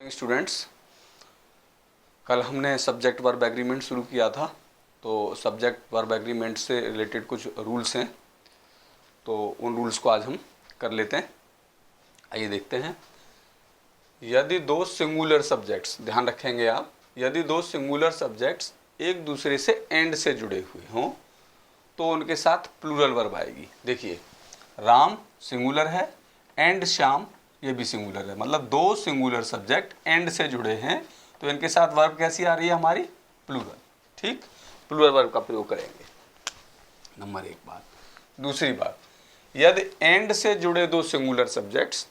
Students, कल हमने subject verb agreement शुरू किया था। तो सब्जेक्ट वर्ब एग्रीमेंट से रिलेटेड कुछ रूल्स हैं, तो उन रूल्स को आज हम कर लेते हैं। आइए देखते हैं। यदि दो सिंगुलर सब्जेक्ट्स, ध्यान रखेंगे आप, यदि दो सिंगुलर सब्जेक्ट्स एक दूसरे से एंड से जुड़े हुए हों तो उनके साथ प्लूरल वर्ब आएगी। देखिए, राम सिंगुलर है, एंड श्याम ये भी सिंगुलर है, मतलब दो सिंगुलर सब्जेक्ट एंड से जुड़े हैं तो इनके साथ वर्ब कैसी आ रही है हमारी? प्लूरल। ठीक, प्लूरल वर्ब का प्रयोग करेंगे। नंबर एक बात। दूसरी बात, यदि एंड से जुड़े दो सिंगुलर सब्जेक्ट्स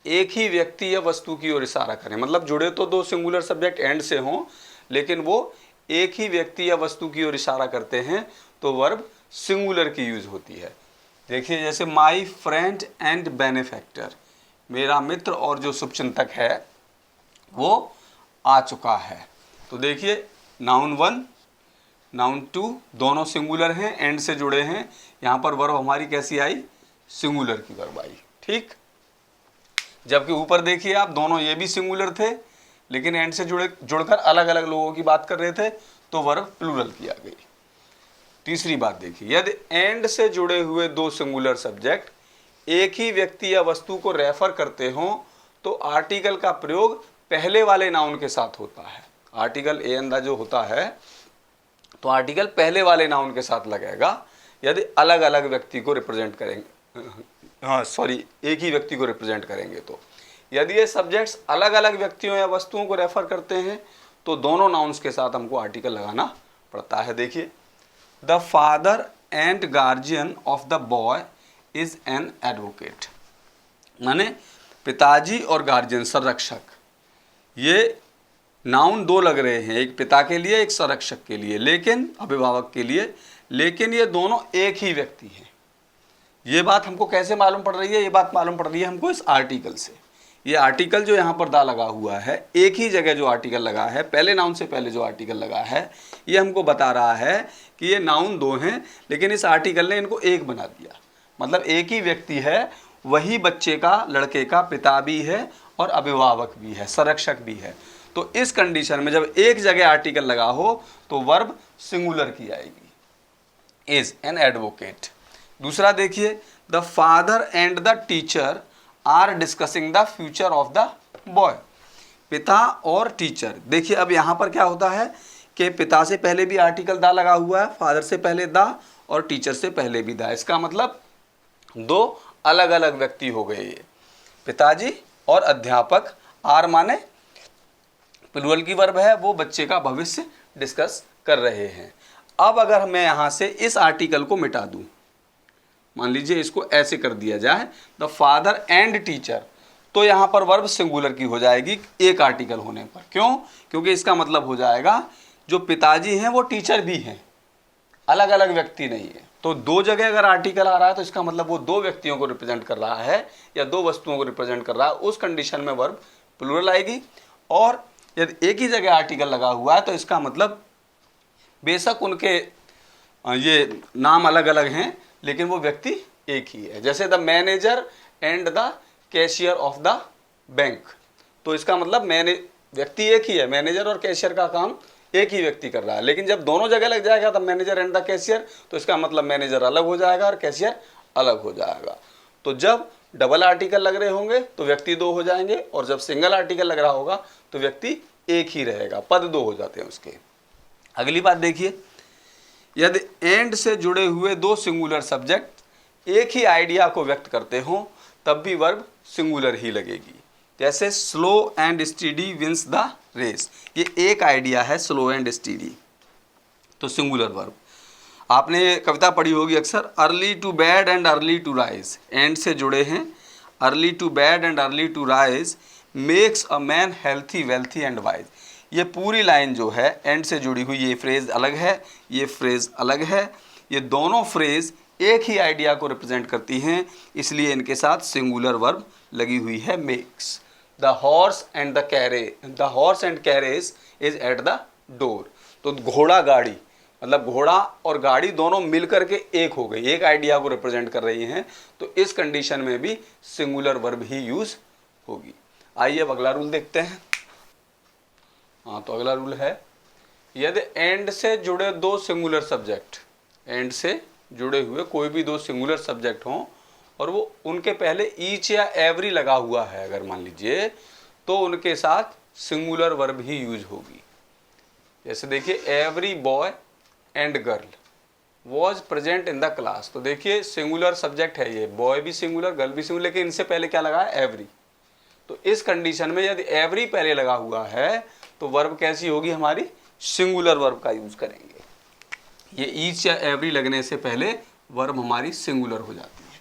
एक ही व्यक्ति या वस्तु की ओर इशारा करें, मतलब जुड़े तो दो सिंगुलर सब्जेक्ट एंड से हों लेकिन वो एक ही व्यक्ति या वस्तु की ओर इशारा करते हैं तो वर्ब सिंगुलर की यूज होती है। देखिए, जैसे माई फ्रेंड एंड बेनिफैक्टर, मेरा मित्र और जो शुभचिंतक है वो आ चुका है। तो देखिए, नाउन वन नाउन टू दोनों सिंगुलर हैं, एंड से जुड़े हैं, यहाँ पर वर्ब हमारी कैसी आई? सिंगुलर की वर्ब आई। ठीक, जबकि ऊपर देखिए आप, दोनों ये भी सिंगुलर थे लेकिन एंड से जुड़कर अलग अलग लोगों की बात कर रहे थे तो वर्ब प्लूरल की आ गई। तीसरी बात देखिए, यदि एंड से जुड़े हुए दो सिंगुलर सब्जेक्ट एक ही व्यक्ति या वस्तु को रेफर करते हों तो आर्टिकल का प्रयोग पहले वाले नाउन के साथ होता है। आर्टिकल ए एंड द जो होता है तो आर्टिकल पहले वाले नाउन के साथ लगेगा यदि अलग अलग व्यक्ति को रिप्रेजेंट करेंगे, एक ही व्यक्ति को रिप्रेजेंट करेंगे। तो यदि ये सब्जेक्ट्स अलग अलग व्यक्तियों या वस्तुओं को रेफर करते हैं तो दोनों नाउन्स के साथ हमको आर्टिकल लगाना पड़ता है। देखिए, the father and guardian of the boy is an advocate, माने पिताजी और गार्जियन संरक्षक, ये नाउन दो लग रहे हैं, एक पिता के लिए एक संरक्षक के लिए, लेकिन अभिभावक के लिए, लेकिन ये दोनों एक ही व्यक्ति हैं। ये बात हमको कैसे मालूम पड़ रही है? ये बात मालूम पड़ रही है हमको इस आर्टिकल से। ये आर्टिकल जो यहाँ पर दा लगा हुआ है, एक ही जगह जो आर्टिकल लगा है, पहले नाउन से पहले जो आर्टिकल लगा है, ये हमको बता रहा है कि ये नाउन दो हैं लेकिन इस आर्टिकल ने इनको एक बना दिया। मतलब एक ही व्यक्ति है, वही बच्चे का, लड़के का पिता भी है और अभिभावक भी है, संरक्षक भी है। तो इस कंडीशन में जब एक जगह आर्टिकल लगा हो तो वर्ब सिंगुलर की आएगी, इज एन एडवोकेट। दूसरा देखिए, the father and the teacher are discussing the future of the boy, पिता और टीचर। देखिए, अब यहाँ पर क्या होता है कि पिता से पहले भी आर्टिकल दा लगा हुआ है, फादर से पहले दा और टीचर से पहले भी दा। इसका मतलब दो अलग अलग व्यक्ति हो गए ये, पिताजी और अध्यापक। आर माने प्लूरल की वर्ब है, वो बच्चे का भविष्य डिस्कस कर रहे हैं। अब अगर मैं यहाँ से इस आर्टिकल को मिटा दूं, मान लीजिए इसको ऐसे कर दिया जाए, द फादर एंड टीचर, तो यहाँ पर वर्ब सिंगुलर की हो जाएगी एक आर्टिकल होने पर। क्यों? क्योंकि इसका मतलब हो जाएगा जो पिताजी हैं वो टीचर भी हैं, अलग अलग व्यक्ति नहीं है। तो दो जगह अगर आर्टिकल आ रहा है तो इसका मतलब वो दो व्यक्तियों को रिप्रेजेंट कर रहा है या दो वस्तुओं को रिप्रेजेंट कर रहा है, उस कंडीशन में वर्ब प्लूरल आएगी। और यदि एक ही जगह आर्टिकल लगा हुआ है तो इसका मतलब बेशक उनके ये नाम अलग अलग हैं लेकिन वो व्यक्ति एक ही है। जैसे the manager and the cashier of the bank, तो इसका मतलब व्यक्ति एक ही है, मैनेजर और कैशियर का काम एक ही व्यक्ति कर रहा है। लेकिन जब दोनों जगह लग जाएगा the manager and the cashier तो इसका मतलब मैनेजर अलग हो जाएगा और कैशियर अलग हो जाएगा। तो जब डबल आर्टिकल लग रहे होंगे तो व्यक्ति दो हो जाएंगे और जब सिंगल आर्टिकल लग रहा होगा तो व्यक्ति एक ही रहेगा, पद दो हो जाते हैं उसके। अगली बात देखिए, यदि एंड से जुड़े हुए दो सिंगुलर सब्जेक्ट एक ही आइडिया को व्यक्त करते हों तब भी वर्ब सिंगुलर ही लगेगी। जैसे slow and steady wins the race, ये एक आइडिया है स्लो एंड स्टीडी, तो सिंगुलर वर्ब। आपने कविता पढ़ी होगी अक्सर, early to bed and early to rise, and से जुड़े हैं, early to bed and early to rise makes a man healthy wealthy and wise. ये पूरी लाइन जो है एंड से जुड़ी हुई, ये फ्रेज अलग है, ये फ्रेज अलग है, ये दोनों फ्रेज एक ही आइडिया को रिप्रेजेंट करती हैं, इसलिए इनके साथ सिंगुलर वर्ब लगी हुई है, makes. The horse and carriage is at the door, तो घोड़ा गाड़ी, मतलब घोड़ा और गाड़ी दोनों मिलकर के एक हो गई, एक आइडिया को रिप्रेजेंट कर रही हैं, तो इस कंडीशन में भी सिंगुलर वर्ब ही यूज होगी। आइए अब अगला रूल देखते हैं। हाँ, तो अगला रूल है, यदि एंड से जुड़े दो सिंगुलर सब्जेक्ट, एंड से जुड़े हुए कोई भी दो सिंगुलर सब्जेक्ट हों और वो उनके पहले ईच या एवरी लगा हुआ है अगर मान लीजिए, तो उनके साथ सिंगुलर वर्ब ही यूज होगी। जैसे देखिए, every boy and girl was present in the class. तो देखिए सिंगुलर सब्जेक्ट है ये, बॉय भी सिंगुलर गर्ल भी सिंगुलर, लेकिन इनसे पहले क्या लगा है, एवरी। तो इस कंडीशन में यदि एवरी पहले लगा हुआ है तो वर्ब कैसी होगी हमारी, सिंगुलर वर्ब का यूज करेंगे। ये ईच या एवरी लगने से पहले वर्ब हमारी सिंगुलर हो जाती है।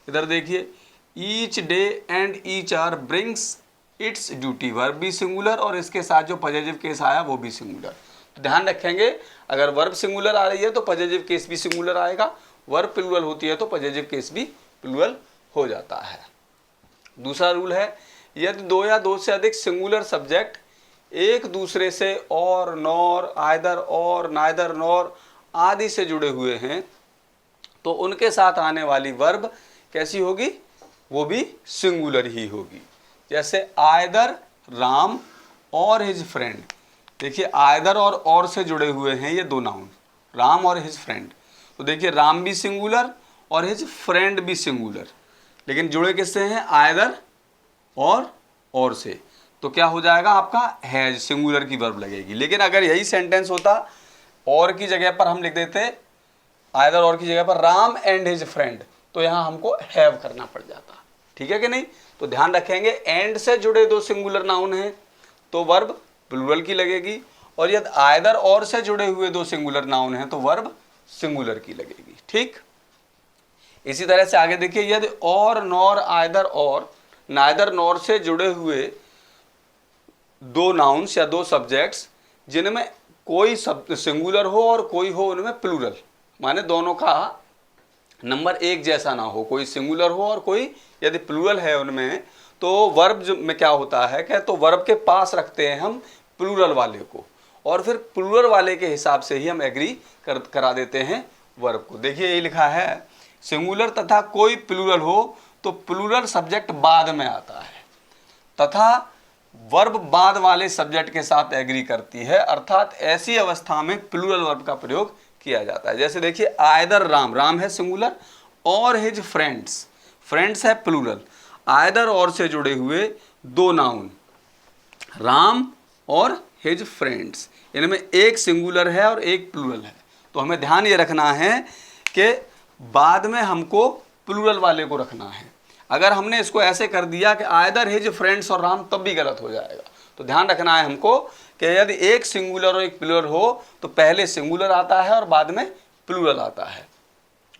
इधर देखिए, each day and each hour brings its duty, verb भी सिंगुलर और इसके साथ जो पॉजिटिव केस आया वो भी सिंगुलर। तो ध्यान रखेंगे, अगर वर्ब सिंगुलर आ रही है तो पॉजिटिव केस भी सिंगुलर आएगा, वर्ब प्लूरल होती है तो पॉजिटिव केस भी प्लूरल हो जाता है। दूसरा रूल है, यदि दो या दो से अधिक सिंगुलर सब्जेक्ट एक दूसरे से और, नॉर, आइदर और, नाइदर नॉर आदि से जुड़े हुए हैं तो उनके साथ आने वाली वर्ब कैसी होगी, वो भी सिंगुलर ही होगी। जैसे आइदर राम और हिज फ्रेंड। देखिए आइदर और से जुड़े हुए हैं ये दो नाउन, राम और हिज फ्रेंड। तो देखिए राम भी सिंगुलर और हिज फ्रेंड भी सिंगुलर, लेकिन जुड़े किससे हैं, आइदर और से। तो क्या हो जाएगा आपका, हैज, सिंगुलर की वर्ब लगेगी। लेकिन अगर यही सेंटेंस होता और की जगह पर हम लिख देते आइदर और की जगह पर राम एंड हिज फ्रेंड, तो यहाँ हमको हैव करना पड़ जाता। ठीक है कि नहीं। तो ध्यान रखेंगे, एंड से जुड़े दो सिंगुलर नाउन हैं तो वर्ब प्लूरल की लगेगी, और यदि आइदर और से जुड़े हुए दो सिंगुलर नाउन हैं तो वर्ब सिंगुलर की लगेगी। ठीक, इसी तरह से आगे देखिए, यदि और, नॉर, आइदर और, नाइदर नॉर से जुड़े हुए दो नाउन्स या दो सब्जेक्ट्स जिनमें कोई सिंगुलर हो और कोई हो उनमें प्लूरल, माने दोनों का नंबर एक जैसा ना हो, कोई सिंगुलर हो और कोई यदि प्लूरल है उनमें, तो वर्ब में क्या होता है क्या, तो वर्ब के पास रखते हैं हम प्लूरल वाले को और फिर प्लूरल वाले के हिसाब से ही हम एग्री करा देते हैं वर्ब को। देखिए ये लिखा है, सिंगुलर तथा कोई प्लूरल हो तो प्लूरल सब्जेक्ट बाद में आता है तथा वर्ब बाद वाले सब्जेक्ट के साथ एग्री करती है, अर्थात ऐसी अवस्था में प्लूरल वर्ब का प्रयोग किया जाता है। जैसे देखिए, आइदर राम, राम है सिंगुलर, और हिज फ्रेंड्स, फ्रेंड्स है प्लूरल। आइदर और से जुड़े हुए दो नाउन, राम और हिज फ्रेंड्स, इनमें एक सिंगुलर है और एक प्लूरल है। तो हमें ध्यान ये रखना है कि बाद में हमको प्लूरल वाले को रखना है। अगर हमने इसको ऐसे कर दिया कि आइदर हिज फ्रेंड्स और राम, तब भी गलत हो जाएगा। तो ध्यान रखना है हमको कि यदि एक सिंगुलर और एक प्लूरल हो तो पहले सिंगुलर आता है और बाद में प्लूरल आता है,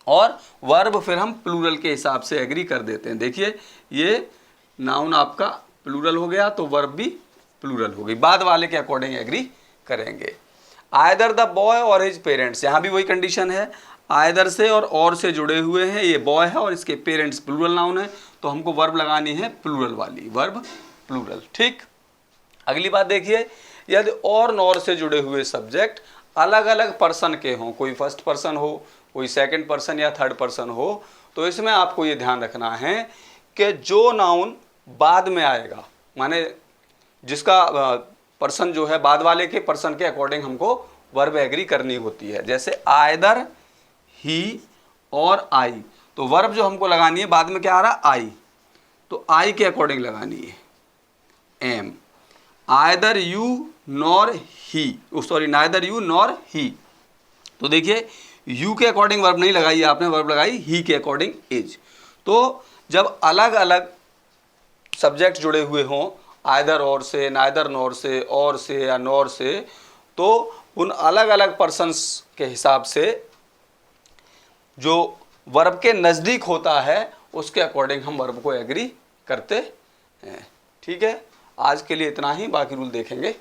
और वर्ब फिर हम प्लूरल के हिसाब से एग्री कर देते हैं। देखिए ये नाउन आपका प्लूरल हो गया तो वर्ब भी प्लूरल हो गई, बाद वाले के अकॉर्डिंग एग्री करेंगे। आइदर द बॉय और हिज पेरेंट्स, यहाँ भी वही कंडीशन है, आइदर से और से जुड़े हुए हैं, ये बॉय है और इसके पेरेंट्स प्लूरल नाउन है, तो हमको वर्ब लगानी है प्लूरल वाली, वर्ब प्लूरल। ठीक, अगली बात देखिए, यदि और नॉर से जुड़े हुए सब्जेक्ट अलग अलग पर्सन के हों, कोई फर्स्ट पर्सन हो, कोई सेकंड पर्सन या थर्ड पर्सन हो, तो इसमें आपको ये ध्यान रखना है कि जो नाउन बाद में आएगा, माने जिसका पर्सन जो है बाद वाले के पर्सन के अकॉर्डिंग हमको वर्ब एग्री करनी होती है। जैसे आइदर ही और आई, तो वर्ब जो हमको लगानी है बाद में क्या आ रहा, आई, तो आई के अकॉर्डिंग लगानी है एम। Either you nor he, sorry neither you nor he, तो देखिए यू के अकॉर्डिंग वर्ब नहीं लगाई आपने, वर्ब लगाई ही के अकॉर्डिंग इज। तो जब अलग अलग सब्जेक्ट जुड़े हुए हों, आइदर और से, नाइदर नॉर से, और से या नॉर से, तो उन अलग अलग पर्सन्स के हिसाब से जो वर्ब के नज़दीक होता है उसके अकॉर्डिंग हम वर्ब को एग्री करते हैं। ठीक है, आज के लिए इतना ही, बाकी रूल देखेंगे